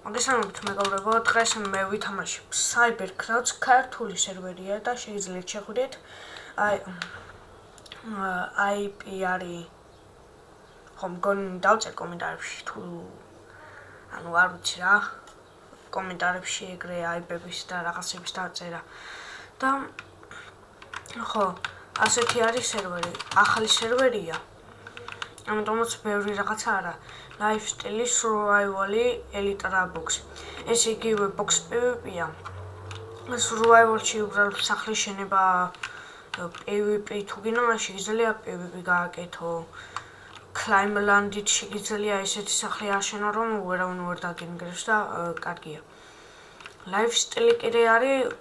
მოგესალმებით მეგობრებო, დღეს მე ვითამაშებ Cybercrowds ქართული სერვერია და შეიძლება შეხვიდეთ. IP არის ხომ გონი დავწერ კომენტარებში თუ ანუ არ ვიცი რა კომენტარებში ეგრე IP-ების და რაღაცების დაწერა და ხო ასეთი არის სერვერი, ახალი სერვერია. ამიტომაც ბევრი რაღაცა არა. Lifestyle, survival, elytra box. ეს იგივე box PvP-ია. Survival-ში უბრალოდ სახლის შენება PvP თუ გინდა შეიძლება PvP გააკეთო. Climbland-ით შეიძლება ესეთი სახლი აშენო, რომ ვერავინ ვერ დაგინგრევს და კარგია. Lifestyle კიდე არის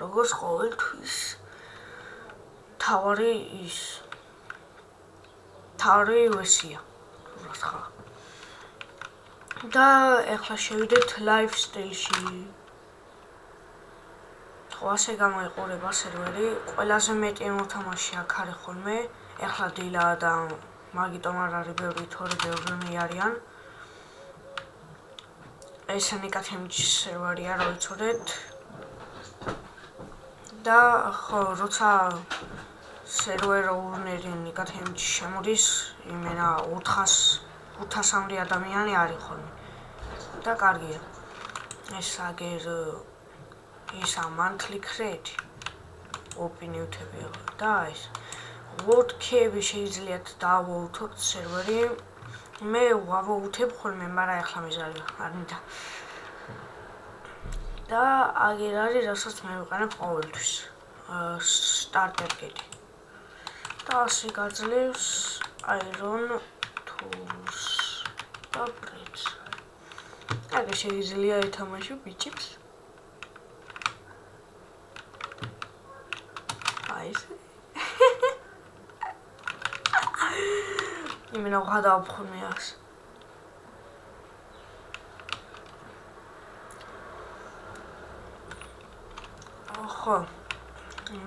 როგორც ყოველთვის. თავი ვერსია. რა და ეხლა შევიდეთ Lifestyle-ში. ხო ასე გამოიყურება სერვერი. ყველაზე მეტი მოთამაშე აქ არის ხოლმე. ეხლა დილაა და მაგიტომ არ არის ბევრი, თორე ბევრნი არიან. ეს ნიკათემის სერვერია, რა ვიცოდეთ. და ხო, როცა სერვერ ოუნერი ნიკათემის შემოდის, იმენა 500-მდე ადამიანი არის ხოლმე. და კარგია. ეს აგერ ისა monthly credit ოპინიუთებია და ეს WordCave შეიძლება დავაუთოთ სერვერი. მე ვავაუთებ ხოლმე, მაგრამ ახლა მეზარი არ მინდა. და აგერ არის, რასაც მე ვიყენებ ყოველთვის. Starter kit. და ასე გაძლევს iron tools და bricks. აგერ შეიძლება ეთამაშო ბიჭებს. იმენა ვღადავხუნე ას. ხო.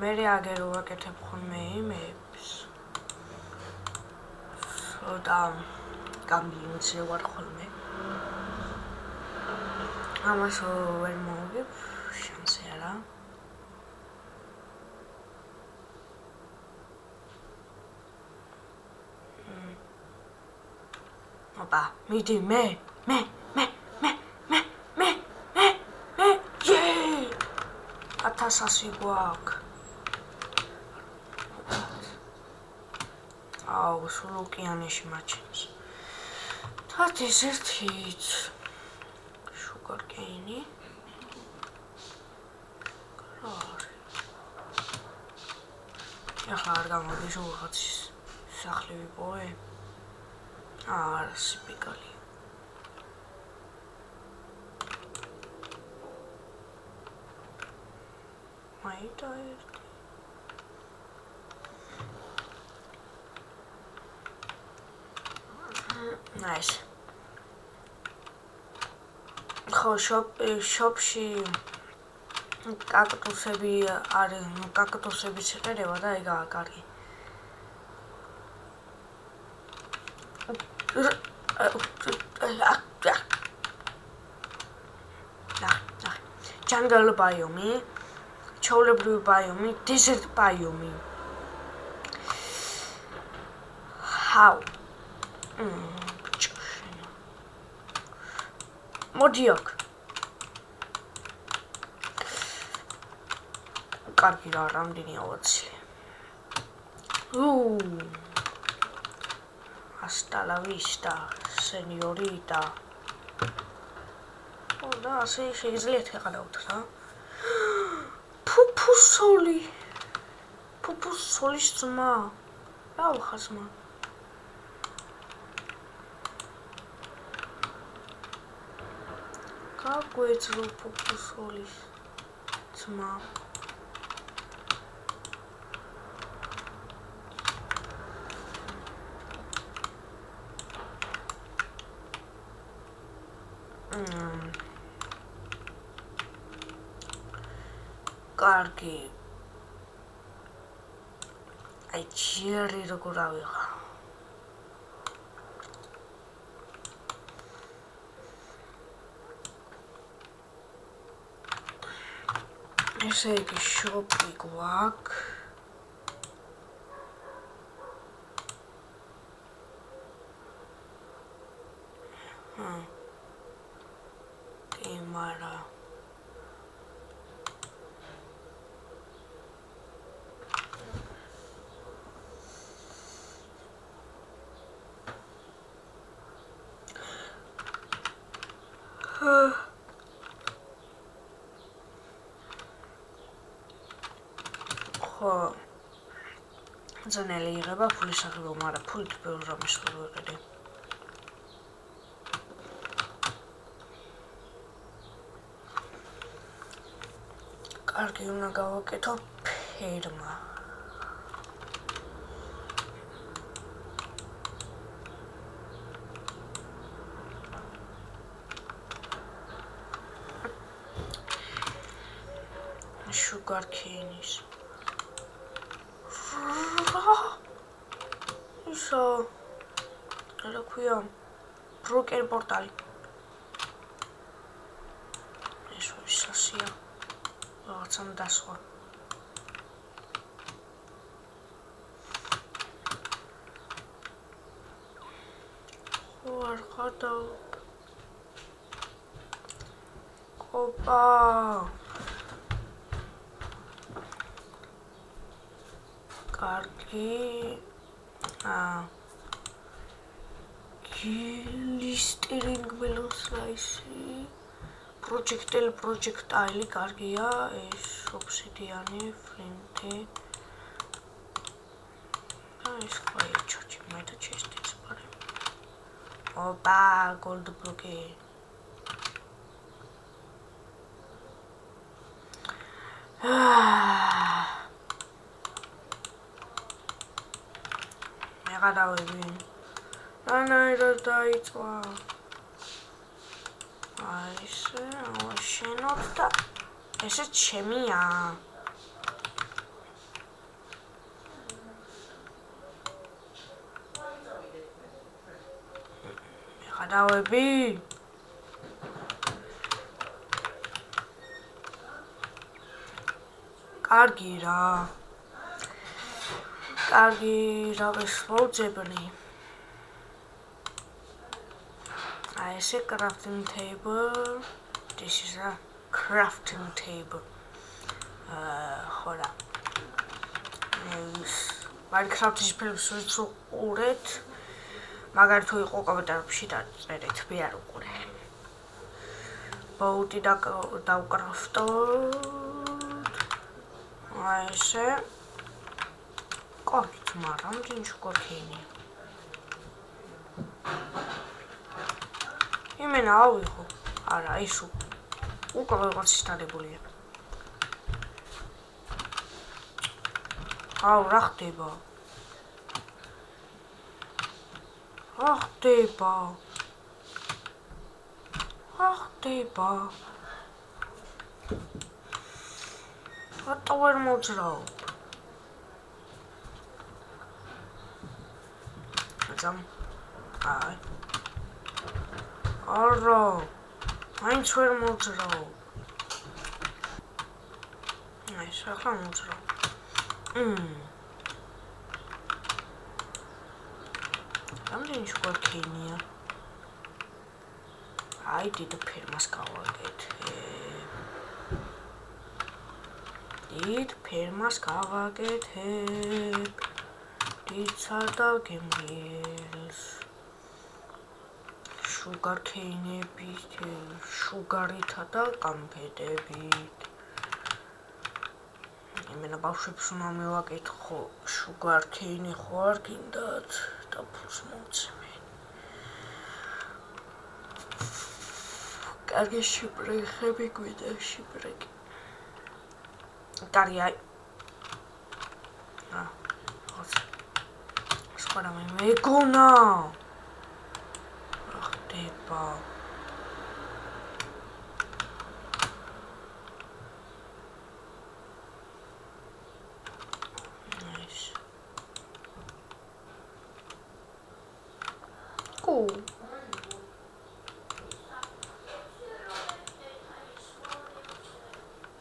მე აგერ ვაკეთებ ხოლმე იმებს. და გამბინცე ვარ ხოლმე. ამას ვერ მოვიგებ, შანსი არა. ოპა, მიდი მე. ათასასი გვაქვს. აუ, სულ ოკეანეში მაჩენს. თან ესერთით sugar cane. ახლა არ გამოდის უღაცის სახლი ვიპოვე. არა, სპიკალი. მაიტაერტი. Nice. ხო, შოპში კაქტუსები არის, კაქტუსების შეყერება და ეგაა კარგი. Jungle biome, ჩაოლებრივი biome, desert biome. How? მოდი აქ. კარგი რა, რამდენია 20. Hasta la vista, señorita. და ასე შეიძლება შეყადავთ რა. ფუფუსოლის ძმა. რა ხაზმა? გაგვეძრო ფუფუსოლის ძმა. კარგი. აი ჯერი როგორ ავიღა. ესე იგი შოპი გვაქვს. მარა ხო ძნელი იღება ფულის აღება, მაგრამ ფულით ბევრ რამეს ვერ ვიყიდი. კარგი, უნდა გავაკეთო ფერმა. Sugar canes. Ისო რა ქვია? ბროკერ პორტალი. ეს ისოსია. რაღაცამ დასვა. არ ხადავ. ოპა. კარგი. Glistering melon slice. projectile კარგია, ეს obsidian-ი, flint-ი. ეს ყოი ჩოჩი, მე და chest-იც პარე. ოპა, gold block-ი. მე გადავები. რანაირად დაიწვა. ესე, შენოთ და ესე ჩემია. მე გადავები. კარგი რა ვესმოვძებნი. It's a crafting table. This is a crafting table. Hold up. Minecraft-ის ფილმს ვიწურეთ. მაგარი თუ იყო კომენტარებში დაწერეთ, მე არ უყურე. ბოუტი დავკრაფტოთ. ესე. კოქით, მაგრამ ჯინჩ კოქინი. იმენა ავიღო. არა, ის უკვე რაღაც შეტანებულია. აუ, რა ხდება? რატო ვერ მოძრაობ? აი. არა, მაინც ვერ მოძრაობ. აი, ახლა მოძრაობ. რამდენი შუქარქენია? აი, დიდ ფერმას გავაკეთე. დიდ სარდალგემრიელს. შუგარქეინებით, შუგარითა და კამფეტებით. იმენა ბავშვებს უნდა მივაკითხო, შუგარქეინი ხო არ გინდათ და ფულს მოვცემენ. კარგი შიბრეხები გვიდა, შიბრეგი. კარგი, აი. სხვა რამე მეგონა. ხდება. Cool.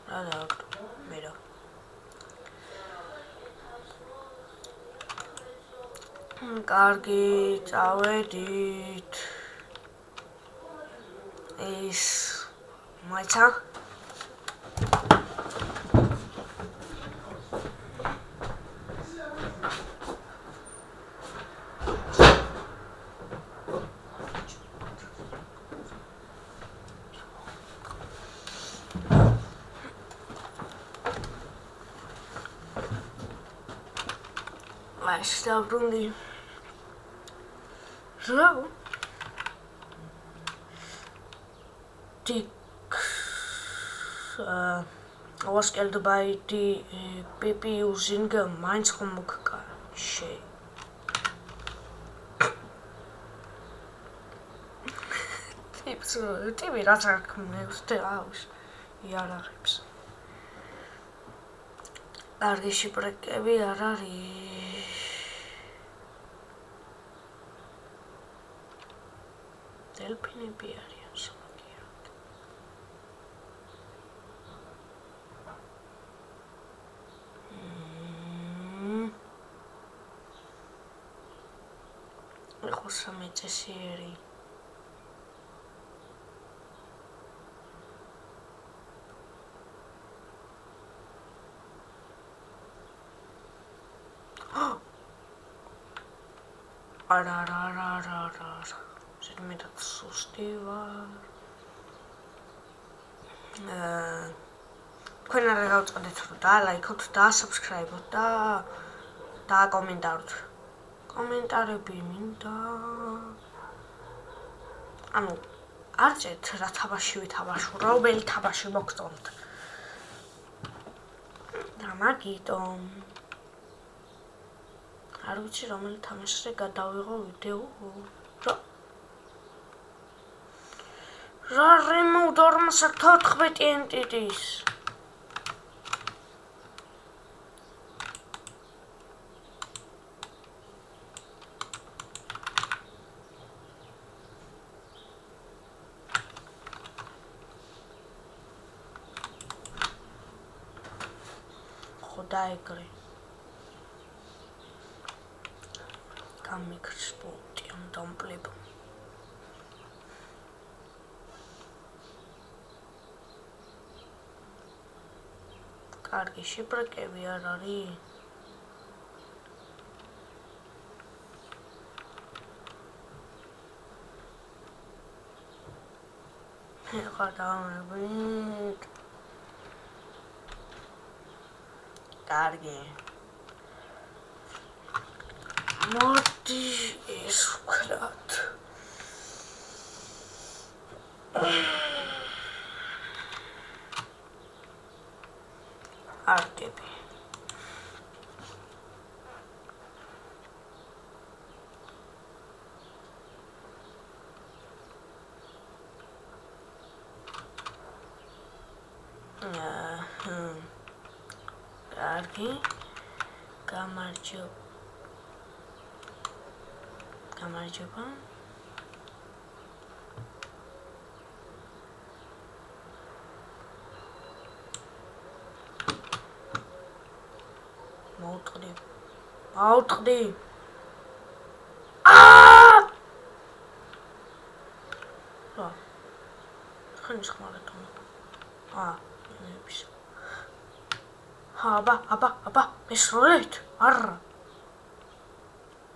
Nada. კარგი, წავედით. ის მაიცა ეს დაბრუნდი. რა? Was Geld dabei die PPU sind gemeins rumgegangen. Schön. ტივი რაც არ ქმნევს დავს იარაღებს. კარგი შიპრეკები არ არის. დელფინები არიან ზოგიერთ. ეხლა სამეცესიერი. არა. ზედმეტად სუსტი ვარ. თქვენ არ გავწყდეთ რომ დალაიქოთ და subscribe-ოთ და დააკომენტაროთ. კომენტარები მინდა. ანუ არ წერთ რა თამაში ვითამაშო, რომელი თამაში მოგწონთ. და მაგიტომ არ ვიცი რომელი თამაშზე გადავიღო ვიდეო. რა remove 54 entities. Daigre. Comic sport and dumpleb. კარგი შიფრკები არ არის. ეხლა დავამბობთ. კარგი. მოდი ეს ვქრათ. არკები. კარგი. გამარჯობა. აუტყდი. რა. ხანი ხმარეთ. ნების. აბა, მესროლეთ. არა.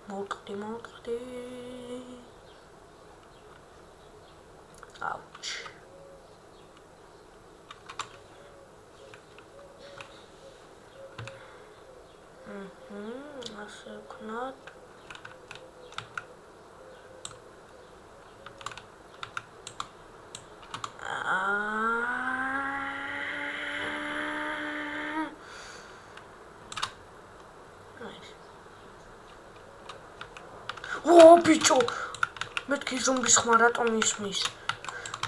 მოუყდი. აუჩ. ასე ვქნათ. ბიჭო, მეთქი ზომბის ხმა რატომ ისმის?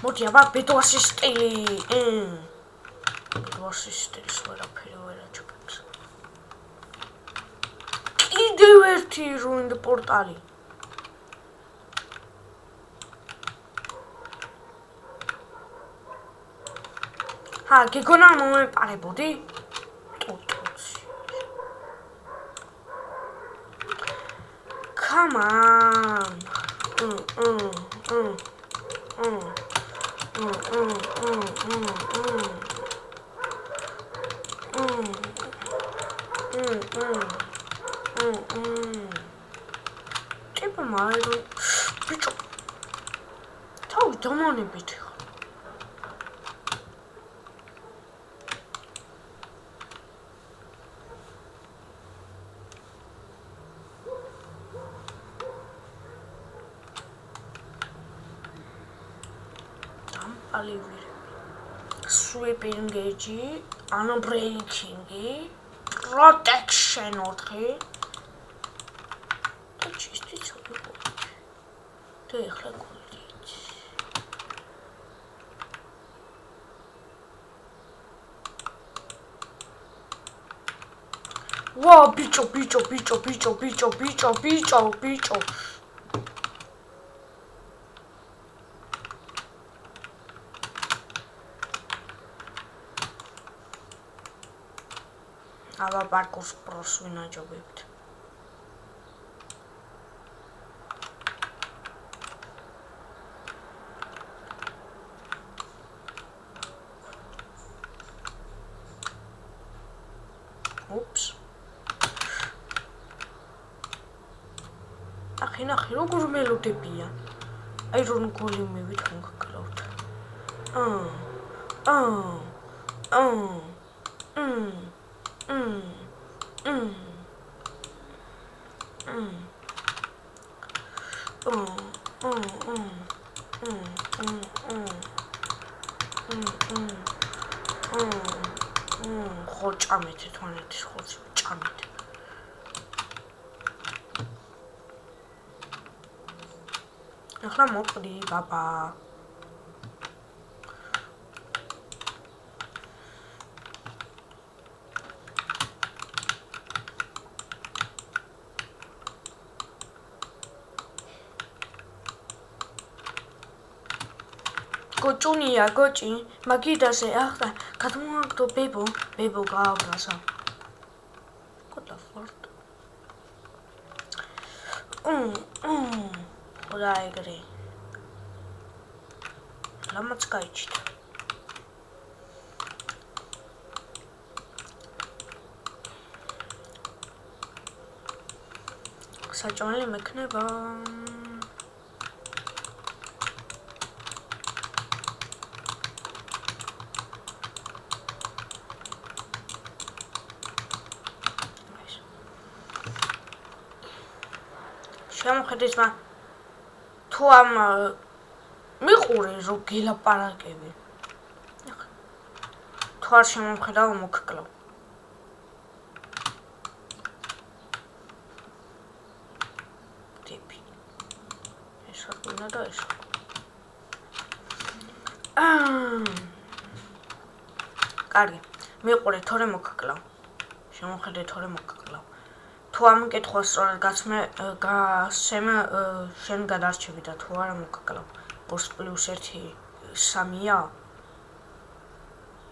მოდი აბა ბედვასის სტილი. ბედვასის სტილის ვერაფერი ვერ აჩვენებს. კიდევ ერთი ruined პორტალი. გეგონა მომეპარებოდი? Come on. Типа майду. Бичо. Тау домони бити. Olivia. Sweeping gauge, unbreaking, protection ოთხი. და ჩისტი ცოტა. და ეხლა გულით. ვა, ბიჭო. აბა პარკურს პროს ვინაჯობებთ. Ups. ნახე, როგორ მელოდებია. აი რომ გოლი მივით გქლავთ. ხო ჭამეთ თვითონეთის ხოცი ჭამეთ. ახლა მოყდი ბაბა. გოჭუნია გოჭი მაგიდაზე ახლა გადმოაგდო ბებო გააბრაზა კოტაფორტ რა ეგრე რამაც გაიჩით საჭმელი მექნება შემოხედეთ მა თუ ამ მიყურე რომ გელაპარაკები თუ არ შემოხედავ მოგკლავ ტიპი ეს რა და ეს კარგი მიყურე თორე მოგკლავ შემოხედე თორე მოგკლავ თუ ამ კითხვას სწორად გასცემ შენ გადარჩები და თუ არა მოგკლავ 2+1 3-ია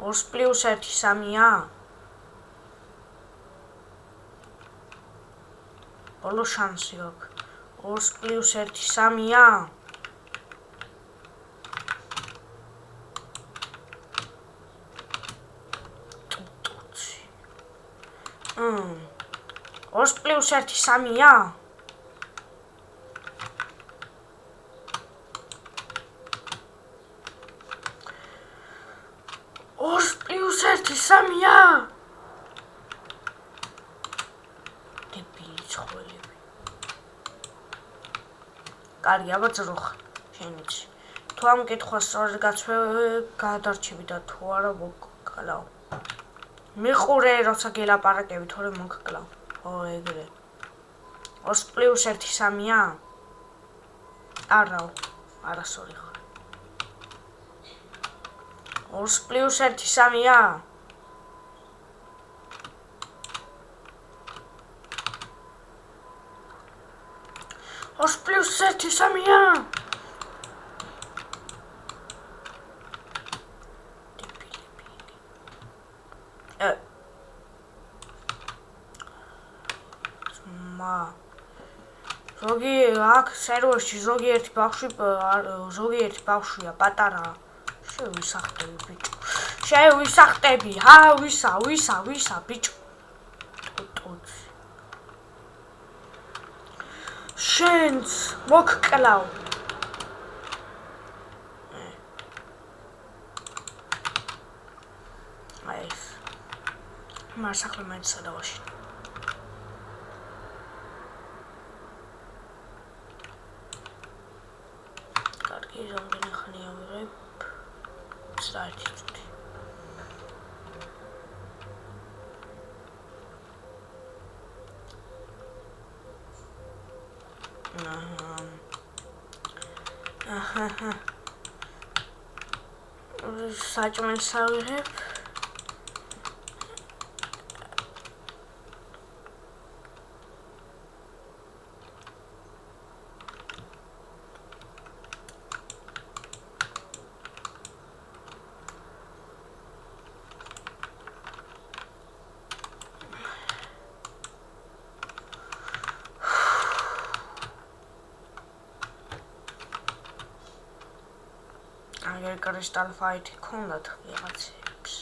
2+1 3-ია ბოლო შანსი აქვს 2+1 3-ია 2+1 3-ია 2+1 3-ია დებილი ცხოველები კარგი აბა ძროხ შენიც თუ ამ კითხვას სწორად გადარჩები და თუ არა მოგკლავ მიყურე როცა გელაპარაკები თორე მოგკლავ ო ეგრე 2+1 3-ია არასორი ხო 2+1 3-ია 2+1 3-ია აქ სერვერში ზოგიერთი ბავშვია პატარა. შევისახტები ბიჭო. შევისახტები. ვისა ბიჭო. ტუტუცი. შენც მოგკლავ. ეს. მარსახლე მაინც სადავაში. კარგი, რამდენი ხანია ვიღებ? 21 წუთი. საჭმელს ავიღებ. აგერ კრისტალ ფაითი ქონდათ ვიღაცებს.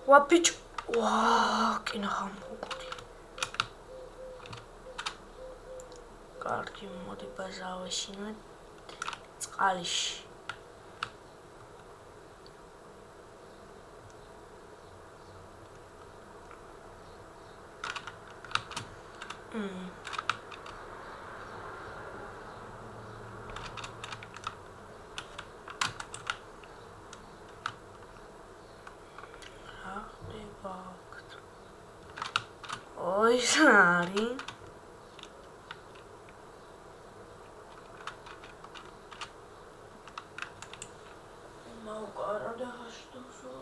ვა ბიჭო. კინახამ უკური. კარგი, მოდი ბაზავეშინოთ წყალში. Oi, Sari. Mau cara dah hastuso.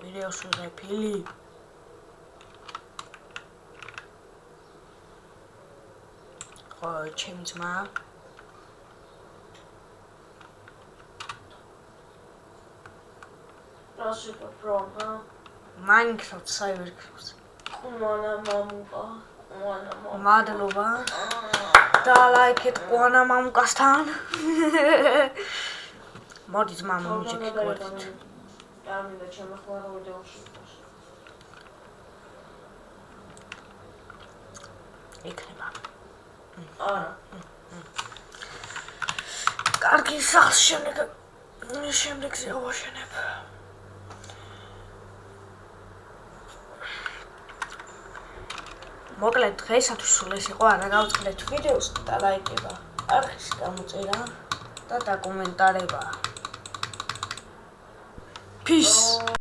Video sudah pilih. Oh, change map. Super program. Minecraft Cybercruise. მადლობა. და ლაიქეთ ყონა მამუკასთან. მოდით მამა მიჭიქი გვერდით. დამინდა შემახმარა ვიდეოში. იქნება. არა. კარგი სახს შემდეგზე ავაშენებ. მოკლედ დღეისათვის სულ ეს იყო, არა გავწყდეთ ვიდეოს და ლაიქება, არხის გამოწერა და დაკომენტარება. Peace.